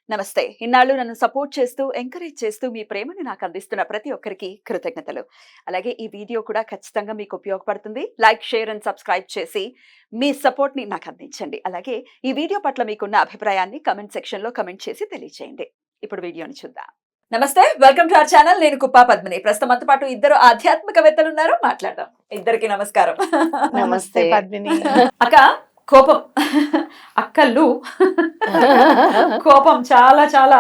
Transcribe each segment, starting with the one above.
నమస్తే. ఇన్నాళ్ళు నన్ను సపోర్ట్ చేస్తూ, ఎంకరేజ్ చేస్తూ మీ ప్రేమని నాకు అందిస్తున్న ప్రతి ఒక్కరికి కృతజ్ఞతలు. అలాగే ఈ వీడియో కూడా ఖచ్చితంగా మీకు ఉపయోగపడుతుంది. లైక్, షేర్ అండ్ సబ్స్క్రైబ్ చేసి మీ సపోర్ట్‌ని నాకు అందించండి. అలాగే ఈ వీడియో పట్ల మీకున్న అభిప్రాయాన్ని కామెంట్ సెక్షన్‌లో కామెంట్ చేసి తెలియజేయండి. ఇప్పుడు వీడియోని చూద్దాం. నమస్తే. Welcome to our channel. నేను కుప్పా పద్మిని. ప్రస్తుతం మనతో పాటు ఇద్దరు ఆధ్యాత్మికవేత్తలు ఉన్నారు. మాట్లాడదాం. ఇద్దరికి నమస్కారం. నమస్తే పద్మిని. అక్క కోపం అక్కలు కోపం చాలా చాలా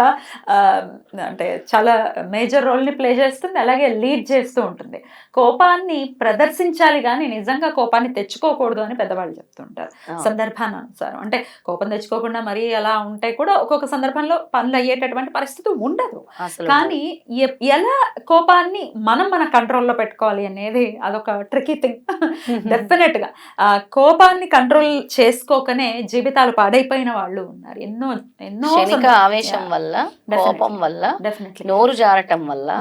అంటే చాలా మేజర్ రోల్ని ప్లే చేస్తుంది, అలాగే లీడ్ చేస్తూ ఉంటుంది. కోపాన్ని ప్రదర్శించాలి కానీ నిజంగా కోపాన్ని తెచ్చుకోకూడదు అని పెద్దవాళ్ళు చెప్తుంటారు. సందర్భానుసారం అంటే కోపం తెచ్చుకోకుండా మరీ అలా ఉంటే కూడా ఒక్కొక్క సందర్భంలో పనులు అయ్యేటటువంటి పరిస్థితి ఉండదు. కానీ ఎలా కోపాన్ని మన కంట్రోల్లో పెట్టుకోవాలి అనేది అదొక ట్రికీ థింగ్. డెఫినెట్ గా కోపాన్ని కంట్రోల్ చేసుకోకనే జీవితాలు పాడైపోయిన వాళ్ళు ఉన్నారు. ఎన్నో ఎన్నో ఆవేశం వల్ల, కోపం వల్ల, నోరు జారటం వల్ల.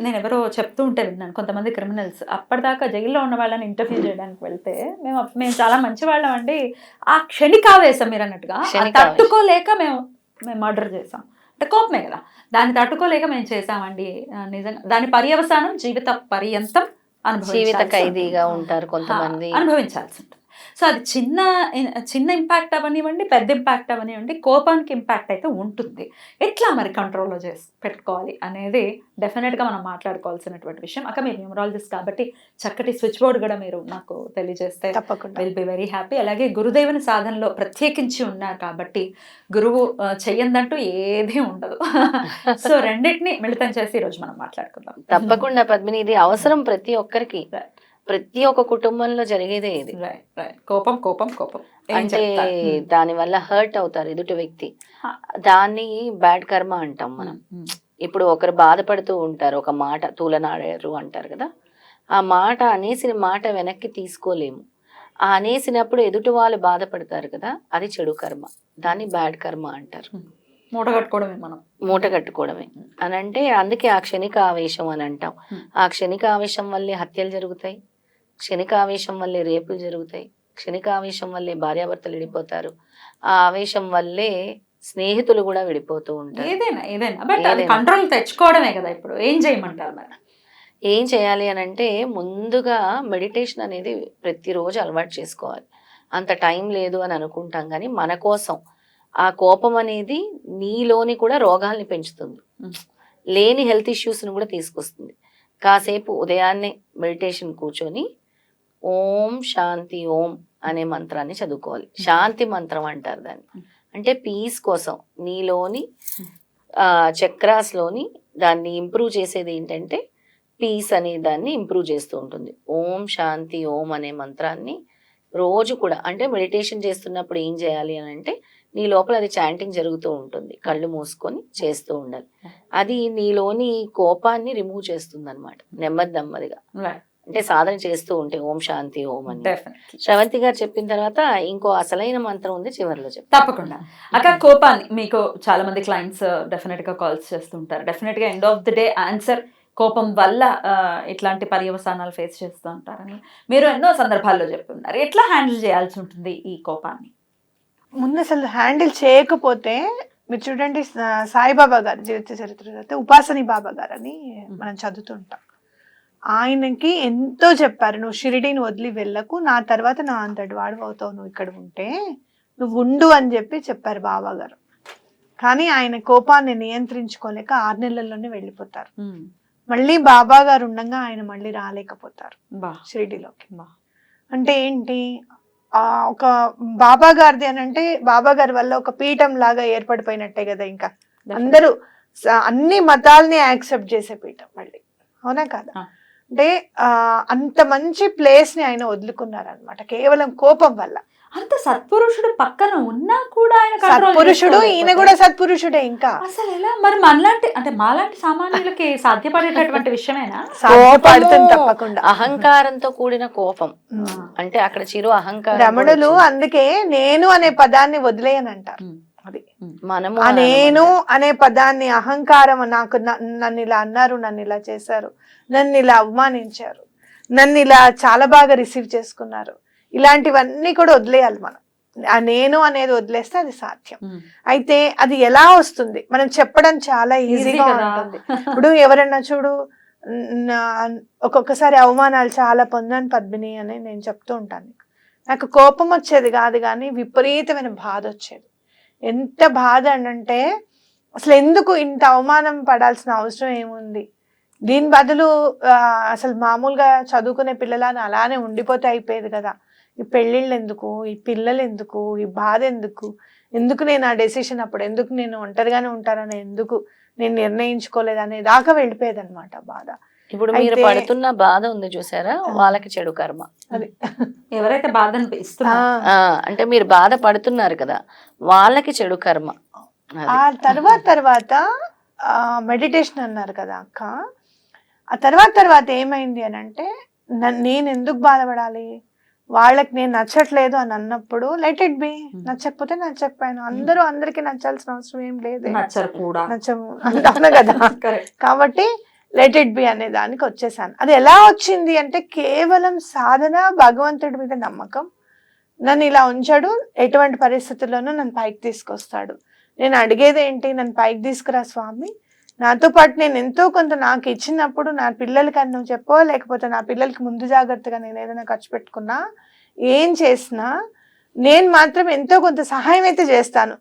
నేను ఎవరో చెప్తూ ఉంటే విన్నాను, కొంతమంది క్రిమినల్స్ అప్పటిదాకా జైల్లో ఉన్న వాళ్ళని ఇంటర్వ్యూ చేయడానికి వెళ్తే మేము చాలా మంచి వాళ్ళం అండి, ఆ క్షణికావేశం మీరు అన్నట్టుగా తట్టుకోలేక మేము మర్డర్ చేసాం అంటే కోపమే కదా, దాన్ని తట్టుకోలేక మేము చేసామండి. నిజంగా దాని పర్యవసానం జీవిత పర్యంతం జీవిత ఖైదీగా ఉంటారు కొంతమంది, అనుభవించాల్సి ఉంటుంది. సో అది చిన్న ఇంపాక్ట్ అవనివ్వండి, పెద్ద ఇంపాక్ట్ అవనివ్వండి, కోపానికి ఇంపాక్ట్ అయితే ఉంటుంది. ఎట్లా మరి కంట్రోల్లో పెట్టుకోవాలి అనేది డెఫినెట్గా మనం మాట్లాడుకోవాల్సినటువంటి విషయం. అక్క మీరు న్యూమరాలజిస్ట్ కాబట్టి చక్కటి స్విచ్ బోర్డ్ కూడా మీరు నాకు తెలియజేస్తే తప్పకుండా విల్ బి వెరీ హ్యాపీ. అలాగే గురుదేవుని సాధనలో ప్రత్యేకించి ఉన్నారు కాబట్టి గురువు చెయ్యందంటూ ఏదీ ఉండదు. సో రెండింటిని మిళితం చేసి ఈరోజు మనం మాట్లాడుకుందాం. తప్పకుండా పద్మిని, ఇది అవసరం ప్రతి ఒక్కరికి, ప్రతి ఒక్క కుటుంబంలో జరిగేదే ఇది. కోపం కోపం కోపం అంటే దాని వల్ల హర్ట్ అవుతారు ఎదుటి వ్యక్తి, దాన్ని బ్యాడ్ కర్మ అంటాం మనం. ఇప్పుడు ఒకరు బాధపడుతూ ఉంటారు, ఒక మాట తూలనాడారు అంటారు కదా, ఆ మాట అనేసిన మాట వెనక్కి తీసుకోలేము. ఆ అనేసినప్పుడు ఎదుటి వాళ్ళు బాధపడతారు కదా, అది చెడు కర్మ, దాన్ని బ్యాడ్ కర్మ అంటారు. మూట కట్టుకోవడమే అని అంటే, అందుకే ఆ క్షణిక ఆవేశం అని అంటాం. ఆ క్షణిక ఆవేశం వల్లే హత్యలు జరుగుతాయి, క్షణిక ఆవేశం వల్లే రేపులు జరుగుతాయి, క్షణిక ఆవేశం వల్లే భార్యాభర్తలు విడిపోతారు, ఆ ఆవేశం వల్లే స్నేహితులు కూడా విడిపోతూ ఉంటారు. ఏదైనా కంట్రోల్ తెచ్చుకోవడమే కదా. ఇప్పుడు ఏం చేయమంటారు మరి? ఏం చేయాలి అని అంటే, ముందుగా మెడిటేషన్ అనేది ప్రతిరోజు అలవాటు చేసుకోవాలి. అంత టైం లేదు అని అనుకుంటాం కానీ మన కోసం ఆ కోపం అనేది నీలోని కూడా రోగాల్ని పెంచుతుంది, లేని హెల్త్ ఇష్యూస్ని కూడా తీసుకొస్తుంది. కాసేపు ఉదయాన్నే మెడిటేషన్ కూర్చొని ఓం శాంతి ఓం అనే మంత్రాన్ని చదువుకోవాలి. శాంతి మంత్రం అంటారు దాన్ని. అంటే పీస్ కోసం నీలోని చక్రాస్లోని దాన్ని ఇంప్రూవ్ చేసేది ఏంటంటే పీస్ అనే దాన్ని ఇంప్రూవ్ చేస్తూ ఉంటుంది. ఓం శాంతి ఓం అనే మంత్రాన్ని రోజు కూడా, అంటే మెడిటేషన్ చేస్తున్నప్పుడు ఏం చేయాలి అని అంటే, నీ లోపల అది చాంటింగ్ జరుగుతూ ఉంటుంది, కళ్ళు మూసుకొని చేస్తూ ఉండాలి. అది నీలోని కోపాన్ని రిమూవ్ చేస్తుంది అనమాట, నెమ్మదిగా. అంటే సాధన చేస్తూ ఉంటే ఓం శాంతి ఓం అని. శ్రవంతి గారు చెప్పిన తర్వాత ఇంకో అసలైన మంత్రం ఉంది, చివరిలో చెప్తాను. తప్పకుండా అక్క. కోపాన్ని మీకు చాలా మంది క్లయింట్స్ డెఫినెట్ గా కాల్స్ చేస్తుంటారు. డెఫినెట్ గా end of the day answer కోపం వల్ల ఇట్లాంటి పర్యవసానాలు ఫేస్ చేస్తూ ఉంటారని మీరు ఎన్నో సందర్భాల్లో చెప్తున్నారు. ఎట్లా హ్యాండిల్ చేయాల్సి ఉంటుంది ఈ కోపాన్ని? ముందు అసలు హ్యాండిల్ చేయకపోతే, మీరు చూడండి సాయిబాబా గారు జీవిత చరిత్ర ఉపాసని బాబా గారు అని మనం చదువుతుంటాం. ఆయనకి ఎంతో చెప్పారు, నువ్వు షిరిడీని వదిలి వెళ్ళకు, నా తర్వాత నా అంతటి వాడు అవుతావు, నువ్వు ఇక్కడ ఉంటే నువ్వు ఉండు అని చెప్పారు బాబా గారు. కానీ ఆయన కోపాన్ని నియంత్రించుకోలేక 6 నెలల్లోనే వెళ్ళిపోతారు. మళ్ళీ బాబా గారు ఉండగా ఆయన మళ్ళీ రాలేకపోతారు షిరిడీలోకి. అంటే ఏంటి, ఒక బాబా గారిది అని అంటే బాబా గారి వల్ల ఒక పీఠం లాగా ఏర్పడిపోయినట్టే కదా. ఇంకా అందరూ అన్ని మతాల్ని యాక్సెప్ట్ చేసే పీఠం మళ్ళీ, అవునా కదా? అంటే అంత మంచి ప్లేస్ ని ఆయన వదులుకున్నారనమాట కేవలం కోపం వల్ల. అంత సత్పురుషుడు పక్కన ఉన్నా కూడా ఆయన సత్పురుషుడు, ఈయన కూడా సత్పురుషుడే. ఇంకా అసలు ఎలా మరి మనలాంటి అంటే మాలాంటి సామాన్యులకి సాధ్యపడేటటువంటి విషయమేనా? సాధ్యపడుతుంది తప్పకుండా. అహంకారంతో కూడిన కోపం అంటే అక్కడ చిరు అహంకారం. రమణులు అందుకే నేను అనే పదాన్ని వదిలేయనంటారు. అది మనము ఆ నేను అనే పదాన్ని, అహంకారం, నాకు నన్ను ఇలా అన్నారు, నన్ను ఇలా చేశారు, నన్ను ఇలా అవమానించారు, నన్ను ఇలా చాలా బాగా రిసీవ్ చేసుకున్నారు, ఇలాంటివన్నీ కూడా వదిలేయాలి మనం. ఆ నేను అనేది వదిలేస్తే అది సాధ్యం. అయితే అది ఎలా వస్తుంది, మనం చెప్పడం చాలా ఈజీగా ఉంటుంది. ఇప్పుడు ఎవరన్నా చూడు, ఒక్కొక్కసారి అవమానాలు చాలా పొందాను పద్మిని అని నేను చెప్తూ ఉంటాను. నాకు కోపం వచ్చేది కాదు కానీ విపరీతమైన బాధ వచ్చేది. ఎంత బాధ అంటే అసలు ఎందుకు ఇంత అవమానం పడాల్సిన అవసరం ఏముంది, దీని బదులు అసలు మామూలుగా చదువుకునే పిల్లలని అలానే ఉండిపోతే అయిపోయేది కదా, ఈ పెళ్ళిళ్ళు ఎందుకు, ఈ పిల్లలు ఎందుకు, ఈ బాధ ఎందుకు, ఎందుకు నేను ఆ డెసిషన్ అప్పుడు ఎందుకు నేను ఒంటరిగానే ఉంటానని ఎందుకు నేను నిర్ణయించుకోలేదు అనే దాకా వెళ్ళిపోయేది అనమాట బాధ. ఇప్పుడు మీరు పడుతున్న బాధ ఉంది చూసారా, వాళ్ళకి చెడు కర్మ. అది ఎవరైతే బాధ అంటే మీరు బాధ పడుతున్నారు కదా, వాళ్ళకి చెడు కర్మ. ఆ తర్వాత మెడిటేషన్ అన్నారు కదా అక్క, ఆ తర్వాత ఏమైంది అని అంటే, నేను ఎందుకు బాధపడాలి, వాళ్ళకి నేను నచ్చట్లేదు అని అన్నప్పుడు లెట్ ఇట్ బి, నచ్చకపోతే నచ్చకపోయాను, అందరూ అందరికి నచ్చాల్సిన అవసరం ఏం లేదు, నచ్చము అంటాను కదా. కాబట్టి లెట్ ఇట్ బి అనే దానికి వచ్చేసాను. అది ఎలా వచ్చింది అంటే కేవలం సాధన, భగవంతుడి మీద నమ్మకం. నన్ను ఇలా ఉంచాడు, ఎటువంటి పరిస్థితుల్లోనూ నన్ను పైకి తీసుకొస్తాడు. నేను అడిగేది ఏంటి, నన్ను పైకి తీసుకురా స్వామి, నాతో పాటు నేను ఎంతో కొంత నాకు ఇచ్చినప్పుడు నా పిల్లలకి అని నువ్వు చెప్పో, లేకపోతే నా పిల్లలకి ముందు జాగ్రత్తగా నేను ఏదైనా ఖర్చు పెట్టుకున్నా, ఏం చేసినా నేను మాత్రం ఎంతో కొంత సహాయం అయితే చేస్తాను,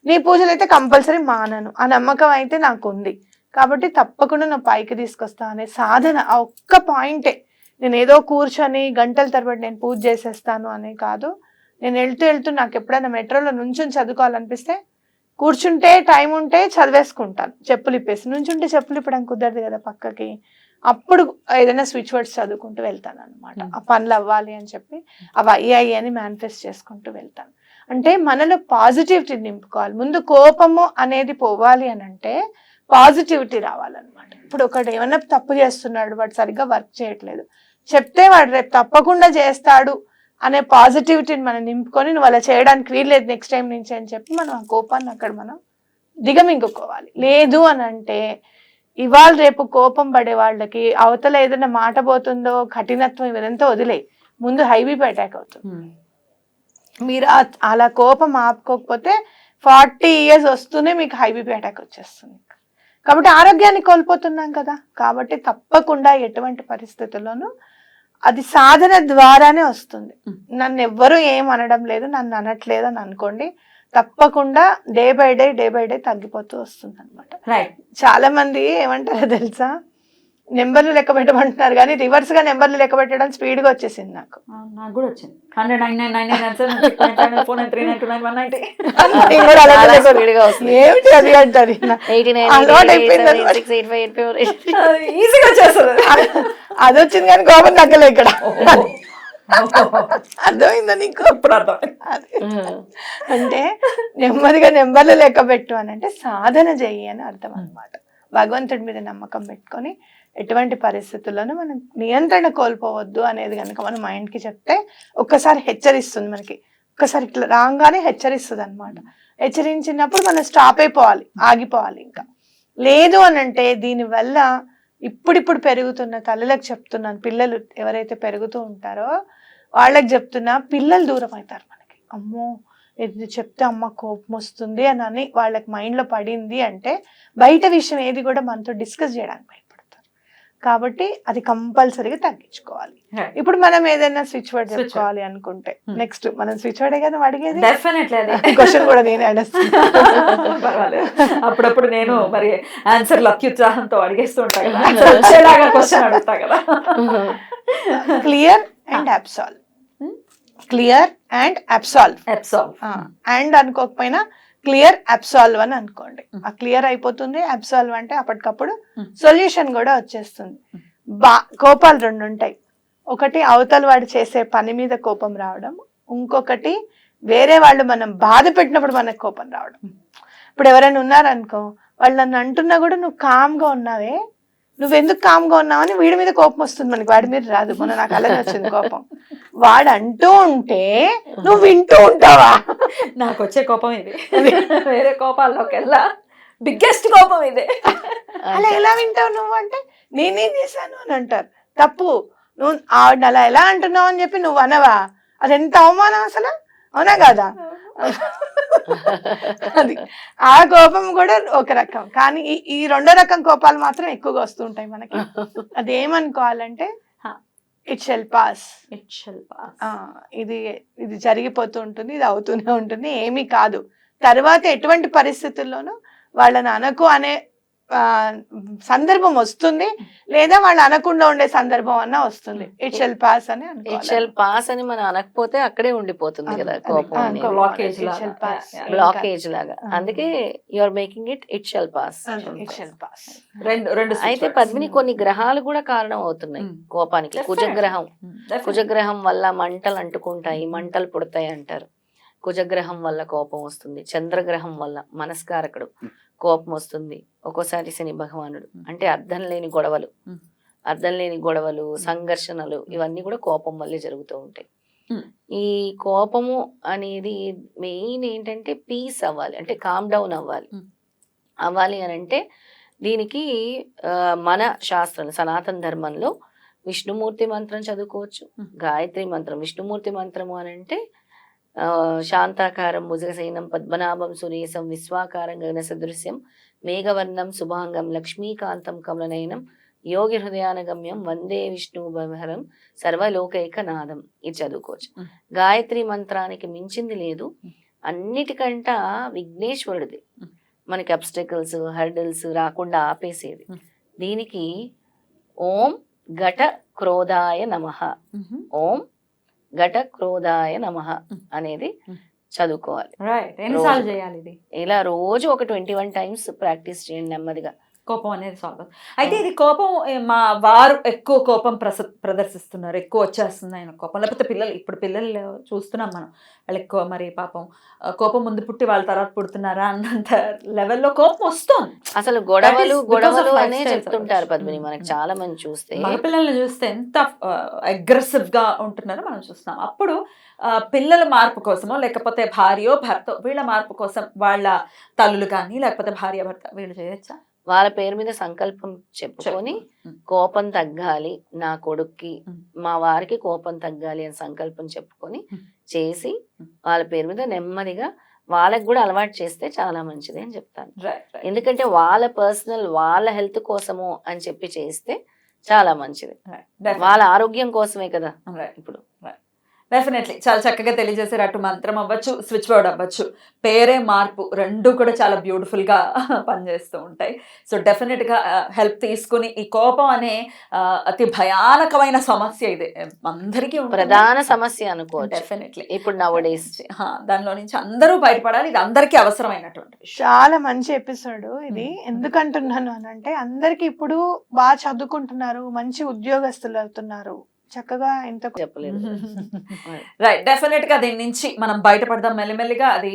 నీ పూజలు అయితే కంపల్సరీ మానను, ఆ నమ్మకం అయితే నాకు ఉంది. కాబట్టి తప్పకుండా నా పైకి తీసుకొస్తా అనే సాధన, ఆ ఒక్క పాయింటే. నేను ఏదో కూర్చొని గంటల తరబడి నేను పూజ చేసేస్తాను అనే కాదు. నేను వెళ్తూ నాకు ఎప్పుడైనా మెట్రోలో నుంచుని చదువుకోవాలనిపిస్తే కూర్చుంటే టైం ఉంటే చదివేసుకుంటాను, చెప్పులు ఇప్పేసి. నుంచుంటే చెప్పులు ఇప్పడానికి కుదరదు కదా పక్కకి, అప్పుడు ఏదైనా స్విచ్ వర్డ్స్ చదువుకుంటూ వెళ్తాను అనమాట. ఆ పనులు అవ్వాలి అని చెప్పి అవి అయ్యాయి అని మేనిఫెస్ట్ చేసుకుంటూ వెళ్తాను. అంటే మనలో పాజిటివిటీ నింపుకోవాలి. ముందు కోపము అనేది పోవాలి అని అంటే పాజిటివిటీ రావాలన్నమాట. ఇప్పుడు ఒకడు ఏమన్నా తప్పు చేస్తున్నాడు, వాడు సరిగ్గా వర్క్ చేయట్లేదు, చెప్తే వాడు రేపు తప్పకుండా చేస్తాడు అనే పాజిటివిటీని మనం నింపుకొని, నువ్వు అలా చేయడానికి వీల్లేదు నెక్స్ట్ టైం నుంచి అని చెప్పి మనం ఆ కోపాన్ని అక్కడ మనం దిగమింగుకోవాలి. లేదు అని అంటే ఇవాళ రేపు కోపం పడే వాళ్ళకి అవతల ఏదైనా మాట పోతుందో, కఠినత్వం ఇదంతా వదిలే, ముందు హైబీపీ అటాక్ అవుతుంది. మీరు అలా కోపం ఆపుకోకపోతే 40 years వస్తూనే మీకు హైబీపీ అటాక్ వచ్చేస్తుంది. కాబట్టి ఆరోగ్యాన్ని కోల్పోతున్నాం కదా. కాబట్టి తప్పకుండా ఎటువంటి పరిస్థితుల్లోనూ అది సాధన ద్వారానే వస్తుంది. నన్ను ఎవ్వరూ ఏం అనడం లేదు, నన్ను అనట్లేదు అని అనుకోండి, తప్పకుండా డే బై డే తగ్గిపోతూ వస్తుంది అనమాట. చాలా మంది ఏమంటారో తెలుసా, నెంబర్లు లెక్క పెట్టమంటున్నారు కానీ రివర్స్ గా నెంబర్లు లెక్క పెట్టడం స్పీడ్ గా వచ్చేసింది. నాకు కూడా వచ్చింది 100, ఏమిటి అది అంటారు, అది వచ్చింది కానీ కోపం తగ్గలే ఇక్కడ. అర్థమైందా నీకు? అంటే నెమ్మదిగా నెంబర్లు లెక్క పెట్టు అని అంటే సాధన చెయ్యి అని అర్థం అనమాట. భగవంతుడి మీద నమ్మకం పెట్టుకొని ఎటువంటి పరిస్థితుల్లోనూ మనం నియంత్రణ కోల్పోవద్దు అనేది కనుక మన మైండ్కి చెప్తే ఒక్కసారి హెచ్చరిస్తుంది. మనకి ఒక్కసారి ఇట్లా రాగానే హెచ్చరిస్తుంది అనమాట. హెచ్చరించినప్పుడు మనం స్టాప్ అయిపోవాలి, ఆగిపోవాలి. ఇంకా లేదు అని అంటే దీనివల్ల ఇప్పుడిప్పుడు పెరుగుతున్న తల్లులకు చెప్తున్నాను, పిల్లలు ఎవరైతే పెరుగుతూ ఉంటారో వాళ్ళకి చెప్తున్నా, పిల్లలు దూరం అవుతారు మనకి. అమ్మో ఇది చెప్తే అమ్మ కోపం వస్తుంది అని వాళ్ళకి మైండ్లో పడింది అంటే బయట విషయం ఏది కూడా మనతో డిస్కస్ చేయడానికి భయపడతారు. కాబట్టి అది కంపల్సరీగా తగ్గించుకోవాలి. ఇప్పుడు మనం ఏదైనా స్విచ్ వర్డ్ చెప్పుకోవాలి అనుకుంటే నెక్స్ట్ మనం స్విచ్ వర్డే కదా అడిగేది, క్వశ్చన్ కూడా నేనే అడుగుతాను. అప్పుడప్పుడు నేను మరి ఆన్సర్లు అత్యుత్సాహంతో అడిగేస్తూ ఉంటాను కదా. Clear and absolve, clear and absolve, and అనుకోకపోయినా క్లియర్ అబ్సాల్వ్ అని అనుకోండి. ఆ క్లియర్ అయిపోతుంది, అబ్సాల్వ్ అంటే అప్పటికప్పుడు సొల్యూషన్ కూడా వచ్చేస్తుంది. కోపాలు 2 ఉంటాయి. ఒకటి అవతల వాడు చేసే పని మీద కోపం రావడం, ఇంకొకటి వేరే వాళ్ళు మనం బాధ పెట్టినప్పుడు మనకు కోపం రావడం. ఇప్పుడు ఎవరైనా ఉన్నారనుకో, వాళ్ళు నన్ను అంటున్నా కూడా నువ్వు కామ్గా ఉన్నావే, నువ్వెందుకు కామ్గా ఉన్నావని వీడి మీద కోపం వస్తుంది మనకి, వాడి మీద రాదు. మొన్న నాకు అలాగే వచ్చింది కోపం. వాడు అంటూ ఉంటే నువ్వు వింటూ ఉంటావా? నాకు వచ్చే కోపం ఇది, వేరే కోపాల్లోకెల్లా బిగ్గెస్ట్ కోపం ఇదే. అలా ఎలా వింటావు నువ్వు అంటే నేనేం చేశాను అని అంటారు. తప్పు, నువ్వు ఆవిడ అలా ఎలా అంటున్నావు అని చెప్పి నువ్వు అనవా, అది ఎంత అవమానం అసలు. అవునా కదా? అది ఆ కోపం కూడా ఒక రకం, కానీ ఈ రెండో రకం కోపాలు మాత్రం ఎక్కువగా వస్తూ ఉంటాయి మనకి. అది ఏమనుకోవాలంటే it shell pass, it shall pass. ఇది ఇది జరిగిపోతూ ఉంటుంది, ఇది అవుతూనే ఉంటుంది, ఏమీ కాదు. తర్వాత ఎటువంటి పరిస్థితుల్లోనూ వాళ్ళని అనకు అనే సందర్భం వస్తుంది, లేదా వాళ్ళు అనకుండా ఉండే సందర్భం అన్నా వస్తుంది. ఇట్ షెల్ పాస్ అని ఇట్ షెల్ పాస్ అని మనం అనకపోతే అక్కడే ఉండిపోతుంది కదా కోపం అనేది. బ్లాకేజ్ బ్లాకేజ్ లాగా. అందుకే you are making it shell pass. It shell pass. రెండు అయితే పద్మిని కొన్ని గ్రహాలు కూడా కారణం అవుతున్నాయి కోపానికి. కుజగ్రహం వల్ల మంటలు అంటుకుంటాయి, మంటలు పుడతాయి అంటారు. కుజగ్రహం వల్ల కోపం వస్తుంది. చంద్రగ్రహం వల్ల మనస్కారకుడు కోపం వస్తుంది. ఒక్కోసారి శని భగవానుడు అంటే అర్థం లేని గొడవలు, సంఘర్షణలు, ఇవన్నీ కూడా కోపం వల్లే జరుగుతూ ఉంటాయి. ఈ కోపము అనేది మెయిన్ ఏంటంటే పీస్ అవ్వాలి, అంటే కామ్ డౌన్ అవ్వాలి అని అంటే దీనికి మన శాస్త్రం సనాతన ధర్మంలో విష్ణుమూర్తి మంత్రం చదువుకోవచ్చు, గాయత్రి మంత్రం. విష్ణుమూర్తి మంత్రము అని అంటే శాంతాకారం భుజగశయనం పద్మనాభం సురేశం విశ్వాకారం గగన సదృశ్యం మేఘవర్ణం శుభాంగం లక్ష్మీకాంతం కమలనయనం యోగి హృదయానగమ్యం వందే విష్ణు భవహరం సర్వలోకైకనాథం. ఇది చదువుకోవచ్చు. గాయత్రి మంత్రానికి మించింది లేదు. అన్నిటికంట విఘ్నేశ్వరుడిది మనకి అబ్స్టకల్స్ హర్డల్స్ రాకుండా ఆపేసేది. దీనికి ఓం ఘట క్రోధాయ నమః, ఓం ఘట క్రోధాయ నమః అనేది చదువుకోవాలి. ఇలా రోజు ఒక 21 times ప్రాక్టీస్ చేయండి నెమ్మదిగా. కోపం అనేది సాల్వ్. అయితే ఇది కోపం మా వారు ఎక్కువ కోపం ప్రదర్శిస్తున్నారు, ఎక్కువ వచ్చేస్తుంది ఆయన కోపం, లేకపోతే ఇప్పుడు పిల్లలు చూస్తున్నాం మనం, వాళ్ళు ఎక్కువ మరి పాపం కోపం ముందు పుట్టి వాళ్ళ తర్వాత పుడుతున్నారా అన్నంత లెవెల్లో కోపం వస్తుంది. అసలు గొడవలు అనే చెప్తుంటారు పద్మిని. మనకి చాలా మంది చూస్తే మగపిల్లల్ని చూస్తే ఎంత అగ్రెసివ్ గా ఉంటున్నారో మనం చూస్తున్నాం. అప్పుడు పిల్లల మార్పు కోసమో లేకపోతే భార్యో భర్త వీళ్ళ మార్పు కోసం వాళ్ళ తల్లులు కానీ లేకపోతే భార్య భర్త వీళ్ళు చేయొచ్చా? వాళ్ళ పేరు మీద సంకల్పం చెప్పుకొని కోపం తగ్గాలి నా కొడుక్కి, మా వారికి కోపం తగ్గాలి అని సంకల్పం చెప్పుకొని చేసి వాళ్ళ పేరు మీద నెమ్మదిగా వాళ్ళకి కూడా అలవాటు చేస్తే చాలా మంచిది అని చెప్తాను. ఎందుకంటే వాళ్ళ పర్సనల్ వాళ్ళ హెల్త్ కోసము అని చెప్పి చేస్తే చాలా మంచిది. వాళ్ళ ఆరోగ్యం కోసమే కదా ఇప్పుడు. డెఫినెట్లీ చాలా చక్కగా తెలియజేశారు. అటు మంత్రం అవ్వచ్చు, స్విచ్ బోర్డ్ అవ్వచ్చు, పేరే మార్పు రెండు కూడా చాలా బ్యూటిఫుల్గా పనిచేస్తూ ఉంటాయి. సో డెఫినెట్గా హెల్ప్ తీసుకుని ఈ కోపం అనే అతి భయానకమైన సమస్య ఇది అందరికీ ప్రధాన సమస్య అనుకో. డెఫినెట్లీ ఇప్పుడు నవడేస్ దానిలో నుంచి అందరూ బయటపడాలి. ఇది అందరికీ అవసరమైనటువంటి చాలా మంచి ఎపిసోడ్ ఇది. ఎందుకంటున్నాను అని అంటే అందరికి ఇప్పుడు బాగా చదువుకుంటున్నారు, మంచి ఉద్యోగస్తులు అవుతున్నారు, చక్కగా ఎంత చెప్పలేదు. రైట్, డెఫినెట్ గా దీని నుంచి మనం బయటపడదాం మెల్లిమెల్లిగా. అది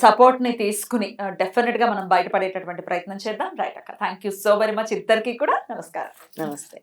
సపోర్ట్ ని తీసుకుని డెఫినెట్ గా మనం బయటపడేటటువంటి ప్రయత్నం చేద్దాం. రైట్ అక్క, thank you so very much. ఇద్దరికి కూడా నమస్కారం. నమస్తే.